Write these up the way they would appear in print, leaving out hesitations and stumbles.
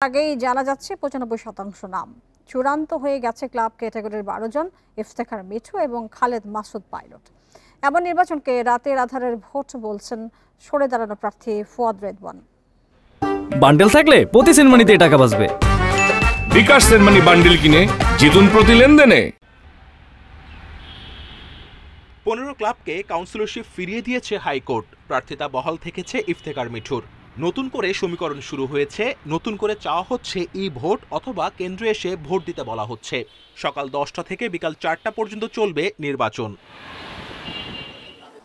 আগেই জানা যাচ্ছে ৯৫% নাম চূড়ান্ত হয়ে গেছে। ক্লাব ক্যাটাগরির ১২ জন, ইফতেখার মিঠু এবং খালেদ মাসুদ পাইলট। এমন নির্বাচনকে রাতের আধারের ভোট বলছেন সরে দাঁড়ানো প্রার্থী ফুয়াদ রেদওয়ান। বান্ডেল থাকলে প্রতি সেনমানিতে টাকা বাঁচবে। বিকাশ সেনমানি বান্ডেল কিনে জিতুন প্রতি লেনদেনে। ১৫ ক্লাবকে কাউন্সিলরশিপ ফিরিয়ে দিয়েছে হাইকোর্ট। প্রার্থিতা বহাল থেকেছে ইফতেখার মিঠুর। নতুন করে সমীকরণ শুরু হয়েছে, নতুন করে চাওয়া হচ্ছে ভোট অথবা কেন্দ্রে এসে ভোট দিতে বলা হচ্ছে। সকাল ১০টা থেকে বিকাল ৪টা পর্যন্ত চলবে নির্বাচন।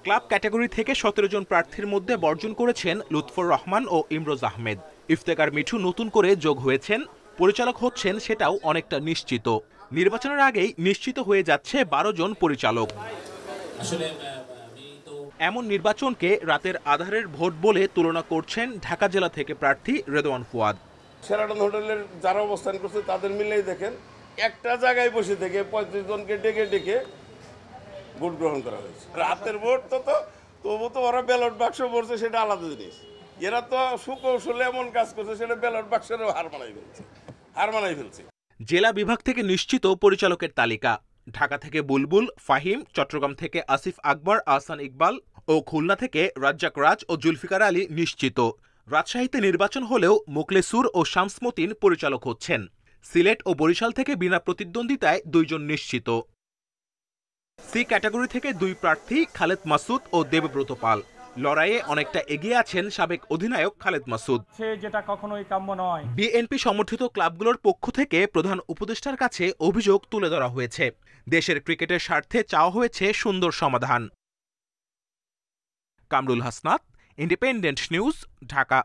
ক্লাব ক্যাটাগরি থেকে ১৭ জন প্রার্থীর মধ্যে বর্জন করেছেন লুৎফর রহমান ও ইমরোজ আহমেদ। ইফতেখার মিঠু নতুন করে যোগ হয়েছেন, পরিচালক হচ্ছেন সেটাও অনেকটা নিশ্চিত। নির্বাচনের আগেই নিশ্চিত হয়ে যাচ্ছে ১২ জন পরিচালক। এমন নির্বাচনকে রাতের আধারের ভোট বলে তুলনা করছেন ঢাকা জেলা থেকে প্রার্থী রেদওয়ান ফুয়াদ। শেরাটন হোটেলের যারা অবস্থান করছে তাদের মিলেই দেখেন একটা জায়গায় বসে থেকে ৩৫ জনকে ডেকে ডেকে ভোট গ্রহণ করা হয়েছে। রাতের ভোট তবু তো ওরা ব্যালট বাক্স পড়ছে, সেটা আলাদা জিনিস। এরা তো সুকৌশলে এমন কাজ করছে, সেটা ব্যালট বাক্সেরও হার মানাই ফেলছে। জেলা বিভাগ থেকে নিশ্চিত পরিচালকের তালিকা। ঢাকা থেকে বুলবুল, ফাহিম, চট্টগ্রাম থেকে আসিফ আকবর, আহসান ইকবাল ও খুলনা থেকে রাজ্জাক রাজ ও জুলফিকার আলী নিশ্চিত। রাজশাহীতে নির্বাচন হলেও মোকলেসুর ও শামস মতিন পরিচালক হচ্ছেন। সিলেট ও বরিশাল থেকে বিনা প্রতিদ্বন্দ্বিতায় ২ জন নিশ্চিত। সি ক্যাটাগরি থেকে ২ প্রার্থী খালেদ মাসুদ ও দেবব্রত পাল। লড়াইয়ে অনেকটা এগিয়ে আছেন সাবেক অধিনায়ক খালেদ মাসুদ। যেটা কখনোই কাম্য নয়। বিএনপি সমর্থিত ক্লাবগুলোর পক্ষ থেকে প্রধান উপদেষ্টার কাছে অভিযোগ তুলে ধরা হয়েছে। দেশের ক্রিকেটের স্বার্থে চাওয়া হয়েছে সুন্দর সমাধান। Kamrul Hasnat, independent news, Dhaka.